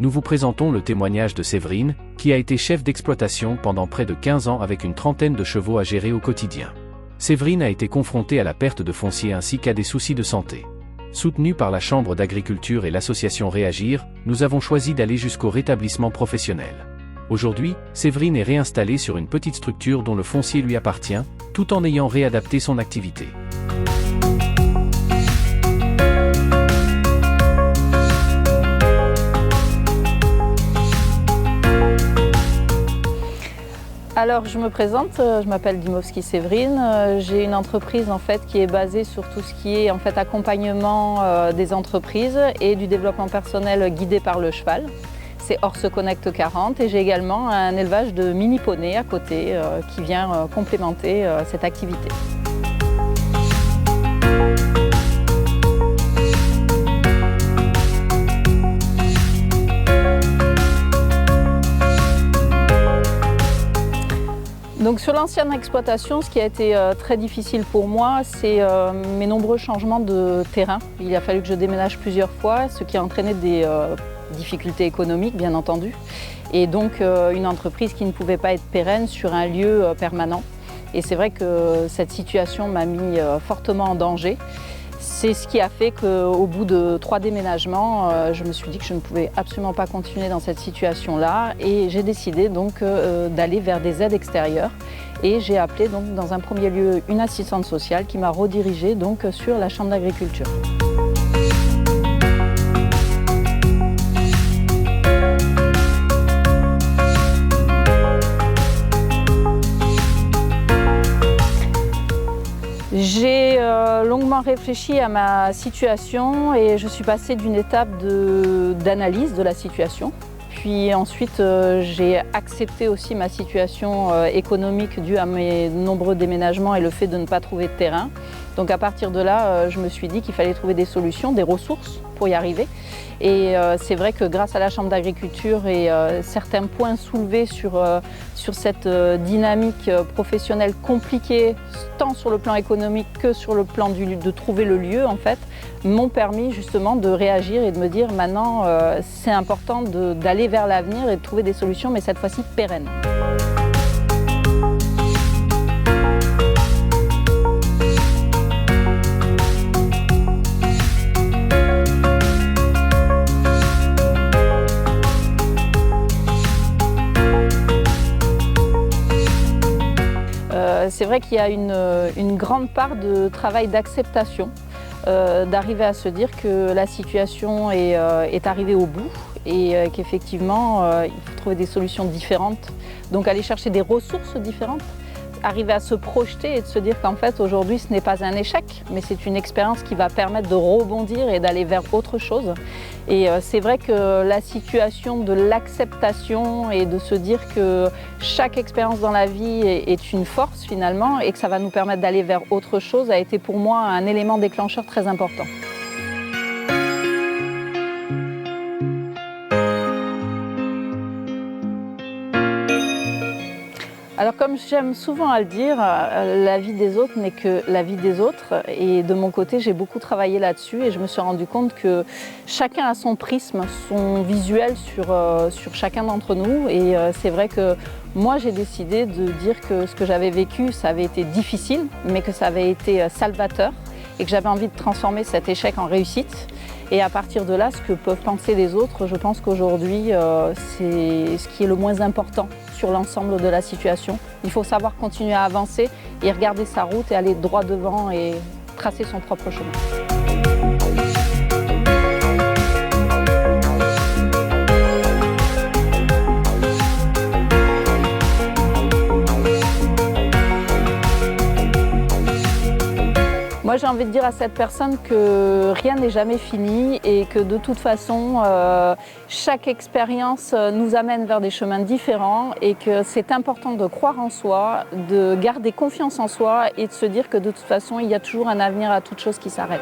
nous vous présentons le témoignage de Séverine, qui a été chef d'exploitation pendant près de 15 ans avec une trentaine de chevaux à gérer au quotidien. Séverine a été confrontée à la perte de foncier ainsi qu'à des soucis de santé. Soutenue par la Chambre d'agriculture et l'association Réagir, nous avons choisi d'aller jusqu'au rétablissement professionnel. Aujourd'hui, Séverine est réinstallée sur une petite structure dont le foncier lui appartient, tout en ayant réadapté son activité. Alors je me présente, je m'appelle Dimowski Séverine, j'ai une entreprise en fait qui est basée sur tout ce qui est en fait accompagnement des entreprises et du développement personnel guidé par le cheval. C'est Horse Connect 40 et j'ai également un élevage de mini poneys à côté qui vient complémenter cette activité. Donc sur l'ancienne exploitation, ce qui a été très difficile pour moi, c'est mes nombreux changements de terrain. Il a fallu que je déménage plusieurs fois, ce qui a entraîné des difficultés économiques, bien entendu. Et donc une entreprise qui ne pouvait pas être pérenne sur un lieu permanent. Et c'est vrai que cette situation m'a mis fortement en danger. C'est ce qui a fait qu'au bout de 3 déménagements, je me suis dit que je ne pouvais absolument pas continuer dans cette situation-là et j'ai décidé donc d'aller vers des aides extérieures et j'ai appelé donc dans un premier lieu une assistante sociale qui m'a redirigée donc sur la Chambre d'agriculture. J'ai longuement réfléchi à ma situation et je suis passée d'une étape d'analyse de la situation. Puis ensuite, j'ai accepté aussi ma situation économique due à mes nombreux déménagements et le fait de ne pas trouver de terrain. Donc à partir de là, je me suis dit qu'il fallait trouver des solutions, des ressources pour y arriver. Et c'est vrai que grâce à la Chambre d'agriculture et certains points soulevés sur cette dynamique professionnelle compliquée, tant sur le plan économique que sur le plan de trouver le lieu en fait, m'ont permis justement de réagir et de me dire maintenant c'est important d'aller vers l'avenir et de trouver des solutions, mais cette fois-ci pérennes. C'est vrai qu'il y a une grande part de travail d'acceptation, d'arriver à se dire que la situation est arrivée au bout et qu'effectivement il faut trouver des solutions différentes, donc aller chercher des ressources différentes, arriver à se projeter et de se dire qu'en fait aujourd'hui ce n'est pas un échec, mais c'est une expérience qui va permettre de rebondir et d'aller vers autre chose. Et c'est vrai que la situation de l'acceptation et de se dire que chaque expérience dans la vie est une force finalement et que ça va nous permettre d'aller vers autre chose a été pour moi un élément déclencheur très important. Alors comme j'aime souvent à le dire, la vie des autres n'est que la vie des autres et de mon côté j'ai beaucoup travaillé là-dessus et je me suis rendu compte que chacun a son prisme, son visuel sur chacun d'entre nous et c'est vrai que moi j'ai décidé de dire que ce que j'avais vécu ça avait été difficile mais que ça avait été salvateur et que j'avais envie de transformer cet échec en réussite. Et à partir de là, ce que peuvent penser les autres, je pense qu'aujourd'hui, c'est ce qui est le moins important sur l'ensemble de la situation. Il faut savoir continuer à avancer et regarder sa route et aller droit devant et tracer son propre chemin. Moi, j'ai envie de dire à cette personne que rien n'est jamais fini et que de toute façon, chaque expérience nous amène vers des chemins différents et que c'est important de croire en soi, de garder confiance en soi et de se dire que de toute façon, il y a toujours un avenir à toute chose qui s'arrête.